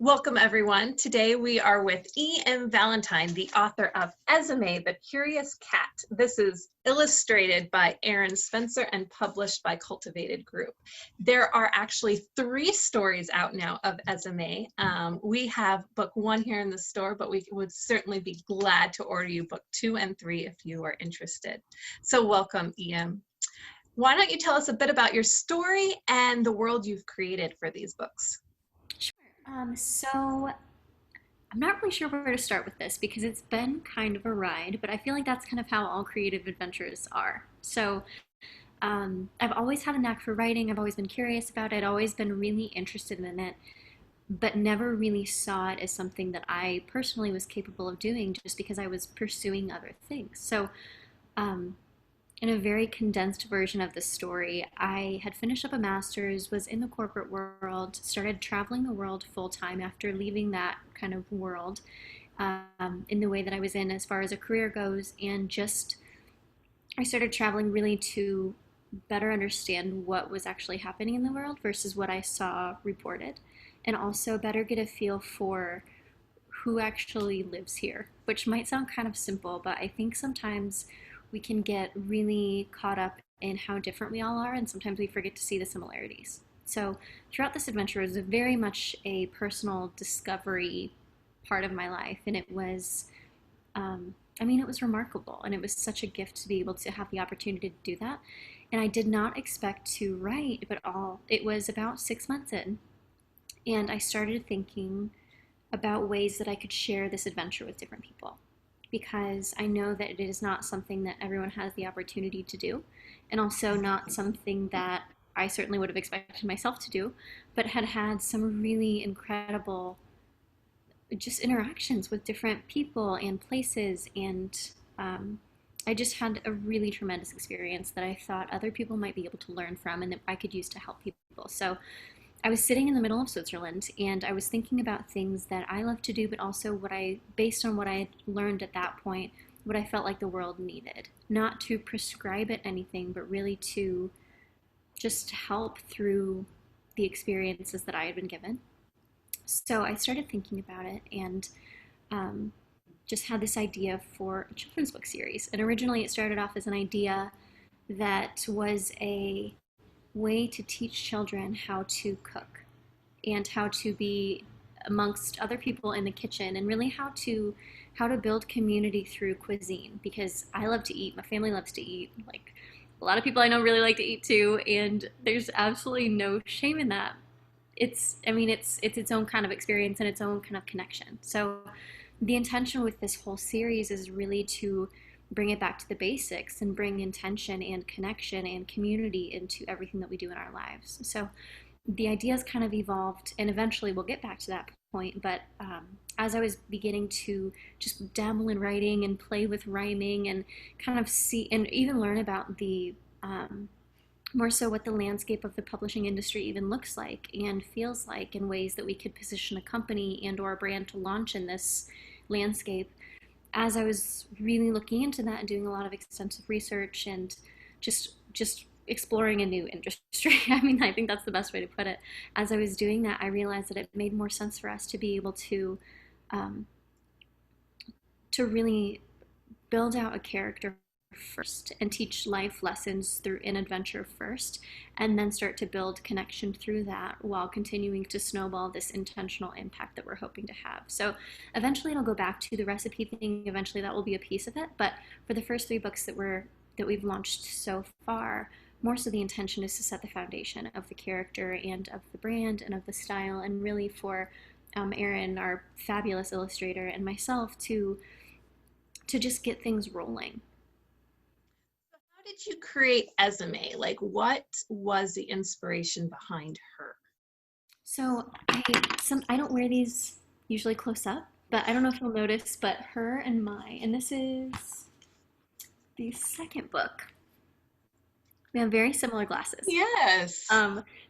Welcome, everyone. Today we are with Valentine, the author of Esmè the Curious Cat. This is illustrated by Erin Spencer and published by Cultivated Group. There are actually 3 stories out now of Esmè. We have book 1 here in the store, but we would certainly be glad to order you book 2 and 3 if you are interested. So welcome, Em. Why don't you tell us a bit about your story and the world you've created for these books? So I'm not really sure where to start with this because it's been kind of a ride, but I feel like that's kind of how all creative adventures are. I've always had a knack for writing. I've always been curious about it, always been really interested in it, but never really saw it as something that I personally was capable of doing just because I was pursuing other things. Um, in a very condensed version of the story, I had finished up a master's, was in the corporate world, started traveling the world full time after leaving that kind of world in the way that I was in as far as a career goes. And just, I started traveling really to better understand what was actually happening in the world versus what I saw reported, and also better get a feel for who actually lives here, which might sound kind of simple, but I think sometimes we can get really caught up in how different we all are, and sometimes we forget to see the similarities. So, throughout this adventure, it was very much a personal discovery part of my life, and it was remarkable, and it was such a gift to be able to have the opportunity to do that. And I did not expect to write, but it was about 6 months in, and I started thinking about ways that I could share this adventure with different people, because I know that it is not something that everyone has the opportunity to do, and also not something that I certainly would have expected myself to do, but had had some really incredible just interactions with different people and places. And I just had a really tremendous experience that I thought other people might be able to learn from and that I could use to help people. So I was sitting in the middle of Switzerland and I was thinking about things that I love to do, but also based on what I had learned at that point, what I felt like the world needed. Not to prescribe it anything, but really to just help through the experiences that I had been given. So I started thinking about it and um, just had this idea for a children's book series. And originally it started off as an idea that was a way to teach children how to cook and how to be amongst other people in the kitchen, and really how to build community through cuisine, because I love to eat, my family loves to eat, like a lot of people I know really like to eat too, and there's absolutely no shame in that. It's its own kind of experience and its own kind of connection. So the intention with this whole series is really to bring it back to the basics and bring intention and connection and community into everything that we do in our lives. So the ideas kind of evolved, and eventually we'll get back to that point. But as I was beginning to just dabble in writing and play with rhyming and kind of see and even learn about the more so what the landscape of the publishing industry even looks like and feels like, in ways that we could position a company and or a brand to launch in this landscape, as I was really looking into that and doing a lot of extensive research and just exploring a new industry. I think that's the best way to put it. As I was doing that, I realized that it made more sense for us to be able um, to really build out a character first and teach life lessons through an adventure first, and then start to build connection through that while continuing to snowball this intentional impact that we're hoping to have. So eventually it'll go back to the recipe thing. Eventually that will be a piece of it, but for the first 3 books that we've launched so far, more so the intention is to set the foundation of the character and of the brand and of the style, and really for Erin, our fabulous illustrator, and myself to just get things rolling. How did you create Esmè? Like, what was the inspiration behind her? So I don't wear these usually close up, but I don't know if you'll notice, but her and this is the second book. We have very similar glasses. Yes.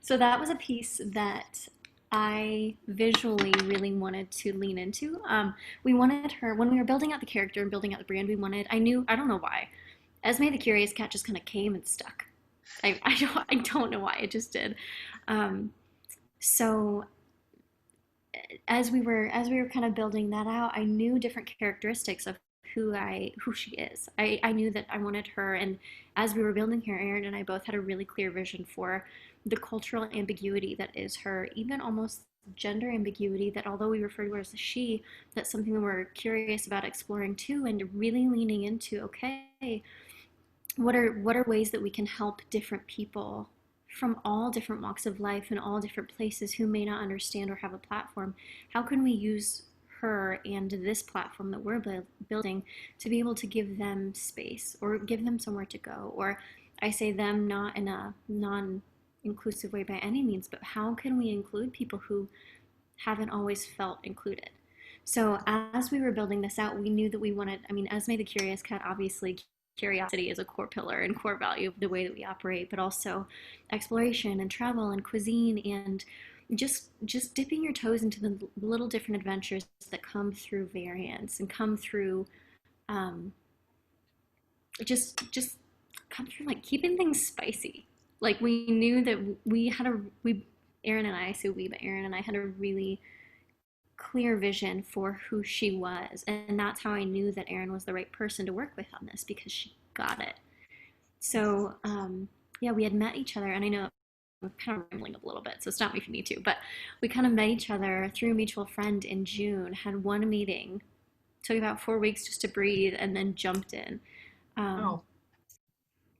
So that was a piece that I visually really wanted to lean into. We wanted her, when we were building out the character and building out the brand, I don't know why, Esme the Curious Cat just kind of came and stuck. I don't know why, it just did. Um, so as we were kind of building that out, I knew different characteristics of who she is. I knew that I wanted her, and as we were building her, Erin and I both had a really clear vision for the cultural ambiguity that is her, even almost gender ambiguity, that although we refer to her as a she, that's something that we're curious about exploring too, and really leaning into, okay, what are ways that we can help different people from all different walks of life and all different places who may not understand or have a platform? How can we use her and this platform that we're building to be able to give them space or give them somewhere to go? Or I say them not in a non inclusive way by any means, but how can we include people who haven't always felt included? So as we were building this out, we knew that we wanted, I mean, Esme the Curious Cat, obviously curiosity is a core pillar and core value of the way that we operate, but also exploration and travel and cuisine and just dipping your toes into the little different adventures that come through variance and come through um, just come through like keeping things spicy. Like we knew that we Erin and I say we, but Erin and I had a really clear vision for who she was. And that's how I knew that Erin was the right person to work with on this, because she got it. So, yeah, we had met each other, and I know I'm kind of rambling a little bit, so stop me if you need to, but we kind of met each other through a mutual friend in June, had one meeting, took about 4 weeks just to breathe, and then jumped in. Um, Oh,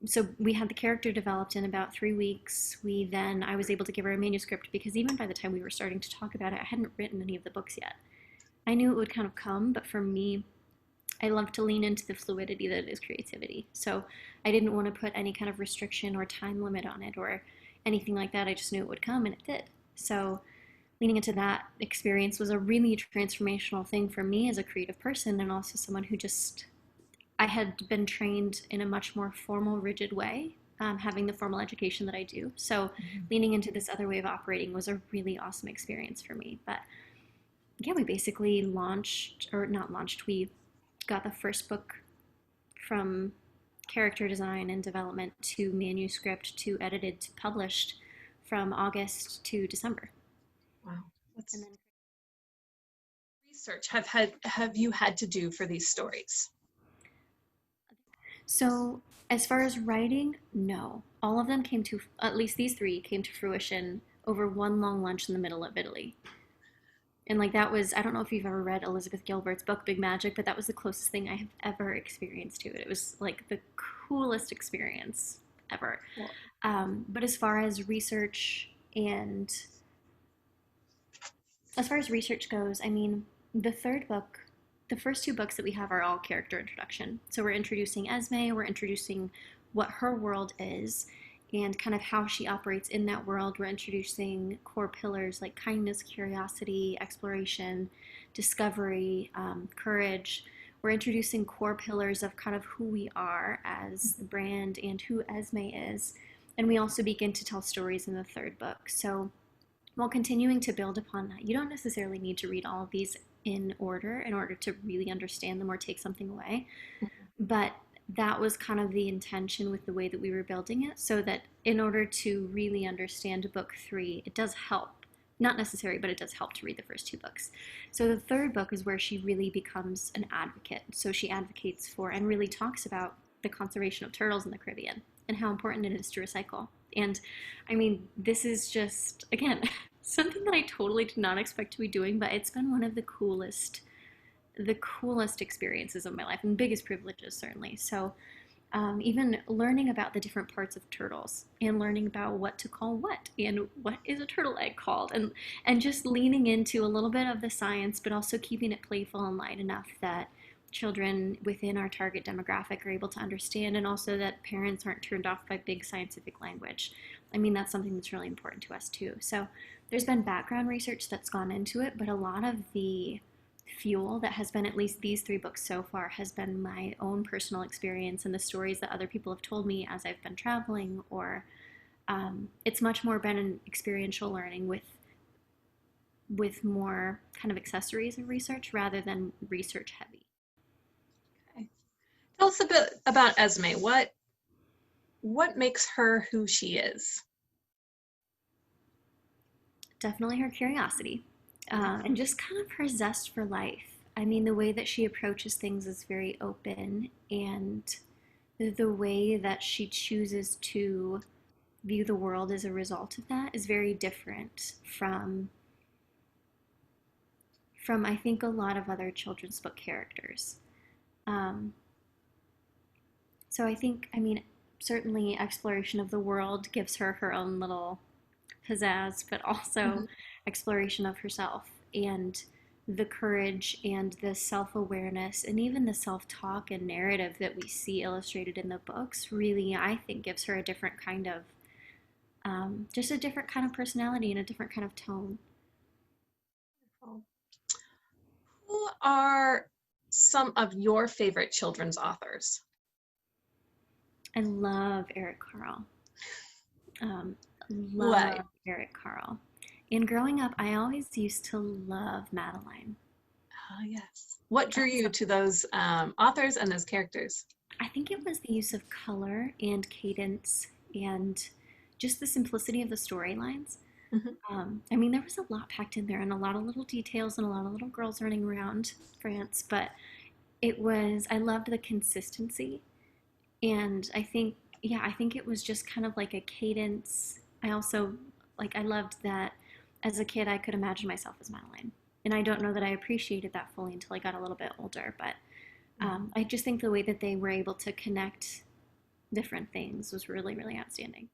so we had the character developed in about 3 weeks. I was able to give her a manuscript, because even by the time we were starting to talk about it, I hadn't written any of the books yet. I knew it would kind of come, but for me, I love to lean into the fluidity that is creativity. So I didn't want to put any kind of restriction or time limit on it or anything like that. I just knew it would come, and it did. So leaning into that experience was a really transformational thing for me as a creative person, and also someone who just, I had been trained in a much more formal, rigid way, having the formal education that I do. So leaning into this other way of operating was a really awesome experience for me. But yeah, we basically launched, or not launched, we got the first book from character design and development to manuscript to edited to published from August to December. wow. And What's then research have you had to do for these stories? so as far as writing, no. All of them came to, at least these three came to fruition over one long lunch in the middle of Italy. And like that was, I don't know if you've ever read Elizabeth Gilbert's book Big Magic, but that was the closest thing I have ever experienced to it. It was like the coolest experience ever. Well, But and as far as research goes, I mean, the third book, the first two books that we have are all character introduction. So we're introducing Esme, we're introducing what her world is and kind of how she operates in that world. We're introducing core pillars like kindness, curiosity, exploration, discovery, courage. We're introducing core pillars of kind of who we are as the brand and who Esme is. And we also begin to tell stories in the third book. So while continuing to build upon that, you don't necessarily need to read all of these in order to really understand them or take something away. But that was kind of the intention with the way that we were building it, so that in order to really understand book three, it does help. Not necessary, but it does help to read the first two books. So the third book is where she really becomes an advocate. So she advocates for and really talks about the conservation of turtles in the Caribbean and how important it is to recycle. And I mean, this is just, again, something that I totally did not expect to be doing, but it's been one of the coolest experiences of my life and biggest privileges, certainly. So even learning about the different parts of turtles and learning about what to call what and what is a turtle egg called, and just leaning into a little bit of the science, but also keeping it playful and light enough that children within our target demographic are able to understand, and also that parents aren't turned off by big scientific language. I mean, that's something that's really important to us too. So there's been background research that's gone into it, but a lot of the fuel that has been, at least these three books so far, has been my own personal experience and the stories that other people have told me as I've been traveling, or it's much more been an experiential learning with more kind of accessories of research rather than research heavy. Okay. Tell us a bit about Esme. What makes her who she is? Definitely her curiosity. and just kind of her zest for life. I mean, the way that she approaches things is very open, and the way that she chooses to view the world as a result of that is very different from I think a lot of other children's book characters. Um, so I think, I mean, certainly exploration of the world gives her her own little pizzazz, but also Mhm. exploration of herself and the courage and the self awareness and even the self talk and narrative that we see illustrated in the books really, I think, gives her a different kind of, just a different kind of personality and a different kind of tone. Who are some of your favorite children's authors? I love Eric Carle. Um, What? love Eric Carle. And growing up, I always used to love Madeline. Oh, yes. What drew So you to those authors and those characters? I think it was the use of color and cadence and just the simplicity of the storylines. Mhm. I mean, there was a lot packed in there and a lot of little details and a lot of little girls running around France, but I loved the consistency. And I think, yeah, I think it was just kind of like a cadence. I also, like, I loved that as a kid, I could imagine myself as Madeline. And I don't know that I appreciated that fully until I got a little bit older, but I just think the way that they were able to connect different things was really, really outstanding.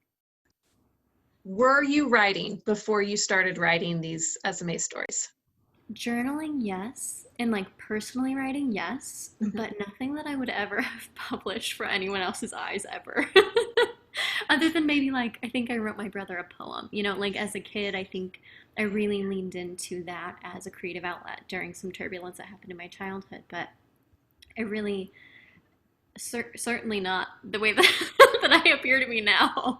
Were you writing before you started writing these SMA stories? Journaling, yes, and like personally writing, yes, Mhm. but nothing that I would ever have published for anyone else's eyes ever. Other than maybe like, I think I wrote my brother a poem. You know, like as a kid, I think I really leaned into that as a creative outlet during some turbulence that happened in my childhood. But I really, certainly not the way that, that I appear to be now.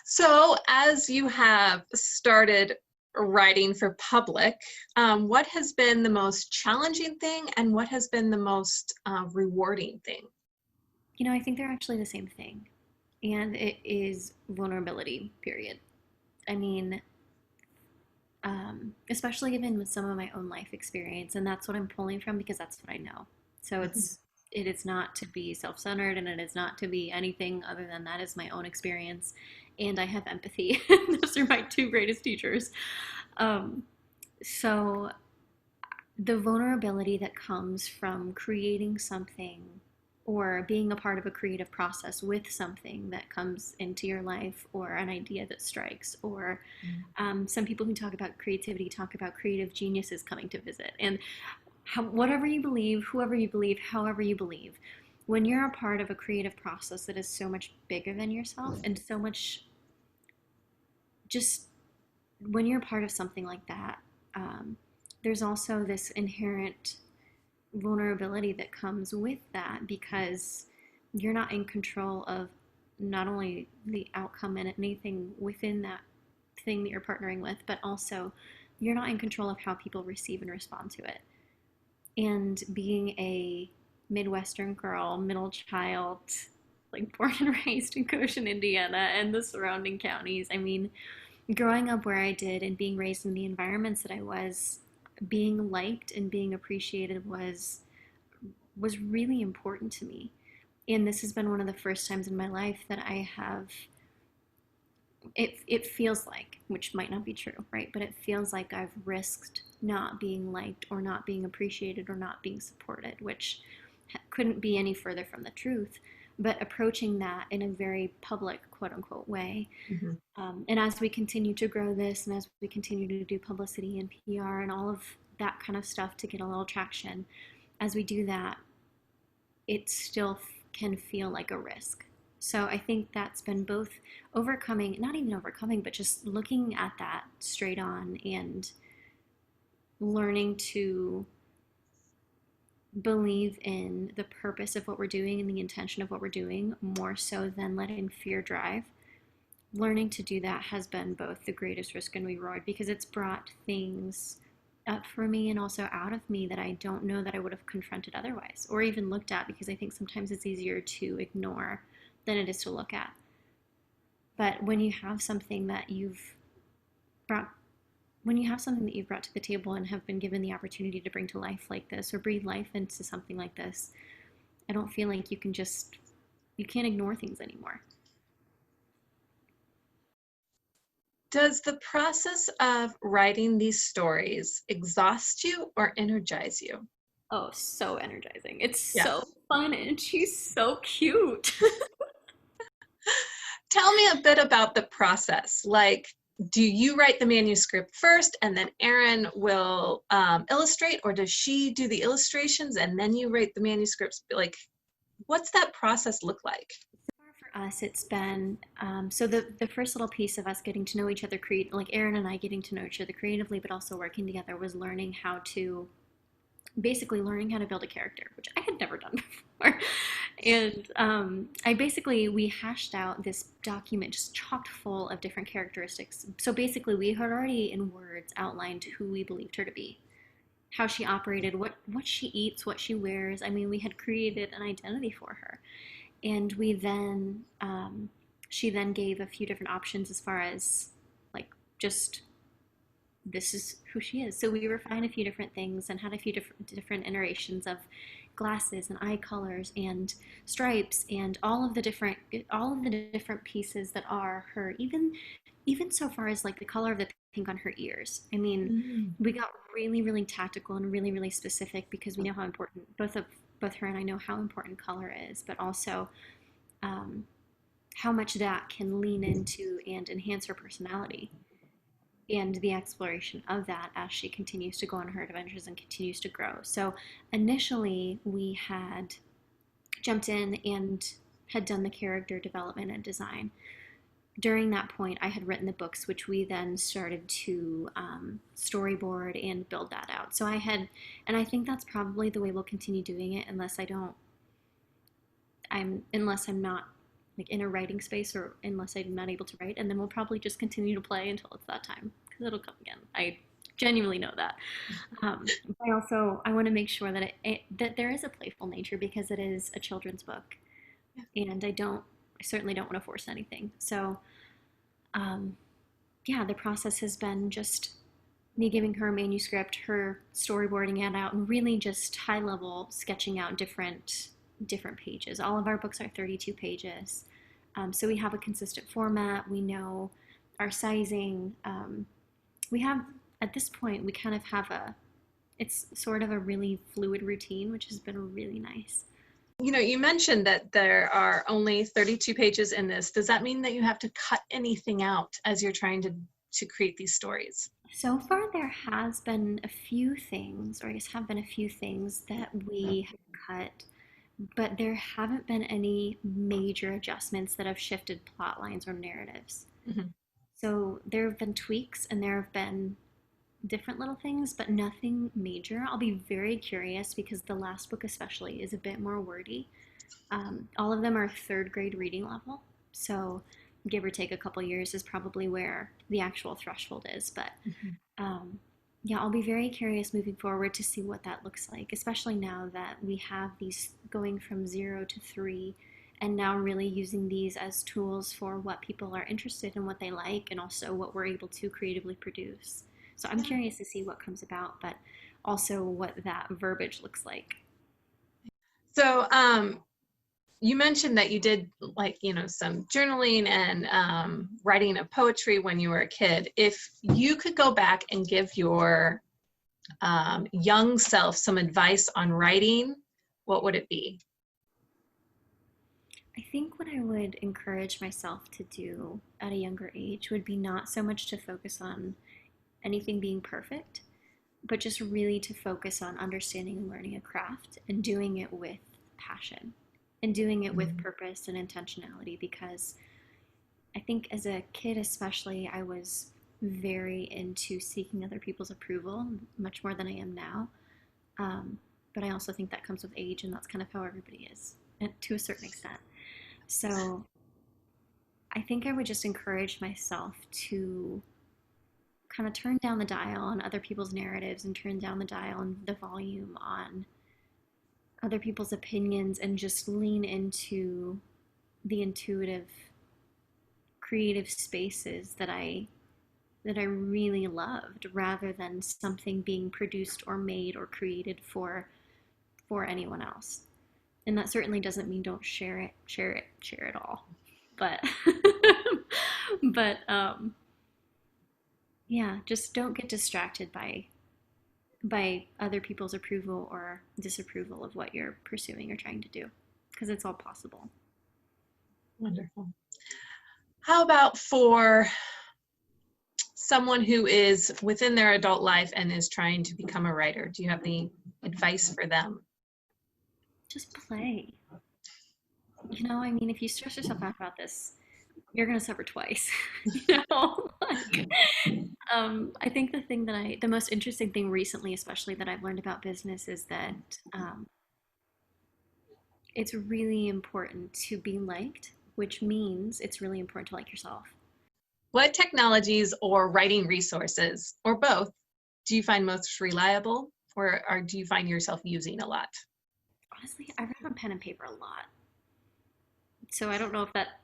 So, as you have started writing for public, what has been the most challenging thing and what has been the most rewarding thing? You know, I think they're actually the same thing. And it is vulnerability, period. I mean, especially even with some of my own life experience, and that's what I'm pulling from because that's what I know. So Mhm. it is not to be self-centered, and it is not to be anything other than that is my own experience, and I have empathy. Those are my two greatest teachers. Um, so the vulnerability that comes from creating something or being a part of a creative process with something that comes into your life or an idea that strikes or some people who talk about creativity talk about creative geniuses coming to visit and whatever you believe, whoever you believe, however you believe, when you're a part of a creative process that is so much bigger than yourself and so much just when you're part of something like that, um, there's also this inherent vulnerability that comes with that because you're not in control of not only the outcome and anything within that thing that you're partnering with, but also you're not in control of how people receive and respond to it. And being a Midwestern girl, middle child, like born and raised in Goshen, Indiana, and the surrounding counties, I mean, growing up where I did and being raised in the environments that I was, being liked and being appreciated was really important to me. And this has been one of the first times in my life that I have it feels like, which might not be true, right? But it feels like I've risked not being liked or not being appreciated or not being supported, which couldn't be any further from the truth. But approaching that in a very public, quote unquote, way. Mhm. And as we continue to grow this and as we continue to do publicity and PR and all of that kind of stuff to get a little traction, as we do that, it still can feel like a risk. So I think that's been both overcoming, not even overcoming, but just looking at that straight on and learning to believe in the purpose of what we're doing and the intention of what we're doing more so than letting fear drive. Learning to do that has been both the greatest risk and reward because it's brought things up for me and also out of me that I don't know that I would have confronted otherwise or even looked at because I think sometimes it's easier to ignore than it is to look at. But when you have something that you've brought when you have something that you've brought to the table and have been given the opportunity to bring to life like this or breathe life into something like this, I don't feel like you can't ignore things anymore. Does the process of writing these stories exhaust you or energize you? Oh, so energizing. It's Yeah. so fun and she's so cute. Tell me a bit about the process. Like, do you write the manuscript first and then Erin will illustrate, or does she do the illustrations and then you write the manuscripts? Like, what's that process look like? For us, it's been so the first little piece of us getting to know each other, like Erin and I getting to know each other creatively, but also working together, was learning how to basically learning how to build a character, which I had never done before. And we hashed out this document just chocked full of different characteristics. So basically, we had already in words outlined who we believed her to be, how she operated, what she eats, what she wears. I mean, we had created an identity for her, and we then she then gave a few different options as far as like just this is who she is. So we refined a few different things and had a few different iterations of glasses and eye colors and stripes and all of the different pieces that are her, even so far as like the color of the pink on her ears. I mean, Mm. we got really really tactical and really really specific because we know how important both her and I know how important color is, but also um, how much that can lean into and enhance her personality and the exploration of that as she continues to go on her adventures and continues to grow. So initially, we had jumped in and had done the character development and design. During that point, I had written the books, which we then started to storyboard and build that out. So I had, and I think that's probably the way we'll continue doing it, unless I'm not like in a writing space or unless I'm not able to write, and then we'll probably just continue to play until it's that time because it'll come again. I genuinely know that. I want to make sure that that there is a playful nature because it is a children's book, and I certainly don't want to force anything. So, um, yeah, the process has been just me giving her a manuscript, her storyboarding it out, and really just high level sketching out different pages. All of our books are 32 pages, so we have a consistent format. We know our sizing. We have at this point we kind of have a it's sort of a really fluid routine, which has been really nice. You know, you mentioned that there are only 32 pages in this. Does that mean that you have to cut anything out as you're trying to create these stories? So far, there has been a few things, or I guess have been a few things that we have cut, but there haven't been any major adjustments that have shifted plot lines or narratives. Mhm. So there have been tweaks and there have been different little things, but nothing major. I'll be very curious because the last book, especially, is a bit more wordy. All of them are third grade reading level. So give or take a couple years is probably where the actual threshold is. But Mhm. um, yeah, I'll be very curious moving forward to see what that looks like, especially now that we have these going from 0 to 3 and now really using these as tools for what people are interested in, what they like, and also what we're able to creatively produce. So I'm Yeah. curious to see what comes about, but also what that verbiage looks like. So, you mentioned that you did like, some journaling and writing of poetry when you were a kid. If you could go back and give your young self some advice on writing, what would it be? I think what I would encourage myself to do at a younger age would be not so much to focus on anything being perfect, but just really to focus on understanding and learning a craft and doing it with passion and doing it with Mhm. purpose and intentionality. Because I think as a kid, especially, I was very into seeking other people's approval, much more than I am now. Um, but I also think that comes with age, and that's kind of how everybody is, and to a certain extent. So I think I would just encourage myself to kind of turn down the dial on other people's narratives and turn down the dial and the volume on other people's opinions and just lean into the intuitive, creative spaces that I that I really loved rather than something being produced or made or created for anyone else. And that certainly doesn't mean don't share it all. But but yeah, just don't get distracted by other people's approval or disapproval of what you're pursuing or trying to do, because it's all possible. Wonderful. How about for someone who is within their adult life and is trying to become a writer? Do you have any advice for them? Just play. I mean, if you stress yourself out about this, you're gonna suffer twice. Like, I think the most interesting thing recently, especially that I've learned about business, is that it's really important to be liked, which means it's really important to like yourself. What technologies or writing resources, or both, do you find most reliable, or do you find yourself using a lot? Honestly, I write on pen and paper a lot, so I don't know if that.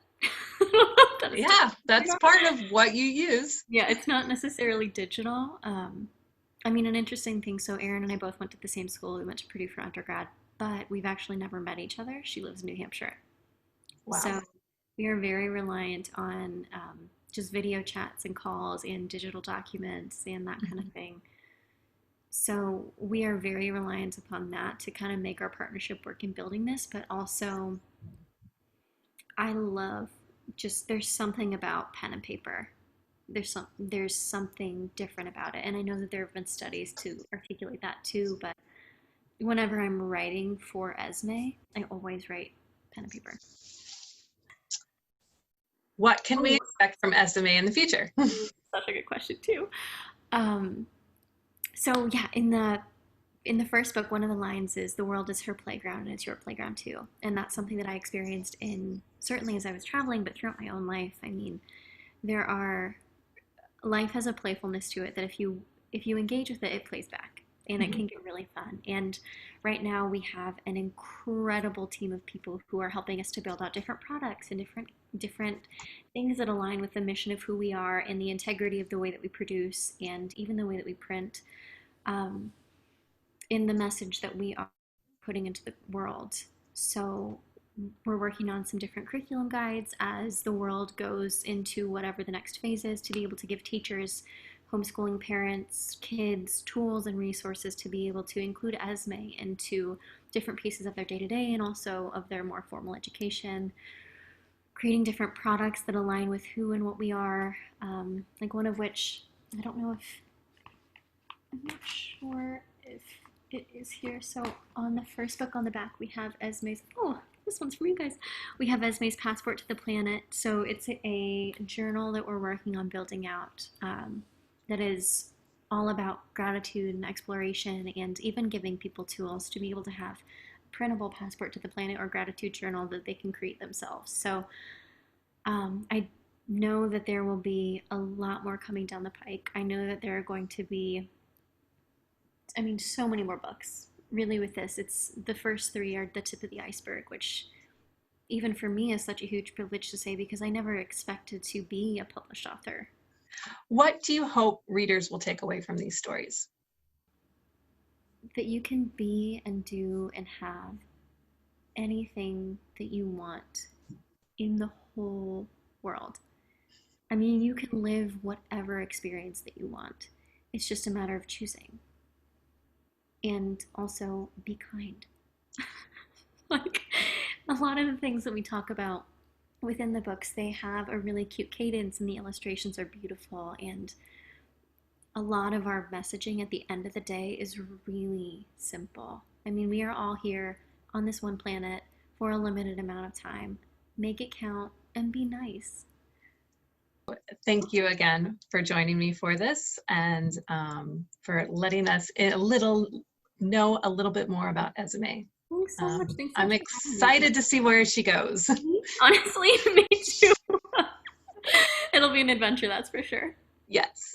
I don't know if that is Yeah, that's part of what you use. Yeah, it's not necessarily digital. I mean, an interesting thing. So Erin and I both went to the same school. We went to Purdue for undergrad, but we've actually never met each other. She lives in New Hampshire. Wow. So we are very reliant on just video chats and calls and digital documents and that kind of thing. So we are very reliant upon that to kind of make our partnership work in building this, but also I love there's something about pen and paper. There's something different about it. And I know that there have been studies to articulate that too, but whenever I'm writing for Esme, I always write pen and paper. What can we expect from SMA in the future? Such a good question too. So yeah, in the first book, one of the lines is the world is her playground and it's your playground too. And that's something that I experienced in certainly as I was traveling, but throughout my own life. I mean, life has a playfulness to it that if you engage with it, it plays back and it can get really fun. And right now we have an incredible team of people who are helping us to build out different products and different things that align with the mission of who we are and the integrity of the way that we produce and even the way that we print, in the message that we are putting into the world. So we're working on some different curriculum guides as the world goes into whatever the next phase is, to be able to give teachers, homeschooling parents, kids tools and resources to be able to include Esme into different pieces of their day-to-day and also of their more formal education, creating different products that align with who and what we are, like one of which, I'm not sure if it is here. So on the first book on the back, we have Esme's, this one's from you guys. We have Esme's Passport to the Planet. So it's a journal that we're working on building out, that is all about gratitude and exploration and even giving people tools to be able to have a printable passport to the planet or gratitude journal that they can create themselves. So I know that there will be a lot more coming down the pike. I know that there are going to be, so many more books. Really with this, it's the first three are the tip of the iceberg, which even for me is such a huge privilege to say because I never expected to be a published author. What do you hope readers will take away from these stories? That you can be and do and have anything that you want in the whole world. I mean, you can live whatever experience that you want. It's just a matter of choosing. And also be kind. Like a lot of the things that we talk about within the books, they have a really cute cadence and the illustrations are beautiful. And a lot of our messaging at the end of the day is really simple. I mean, we are all here on this one planet for a limited amount of time. Make it count and be nice. Thank you again for joining me for this and for letting us know a little bit more about Esme. Thanks so much. I'm excited to see where she goes. Honestly, me too. It'll be an adventure, that's for sure. Yes.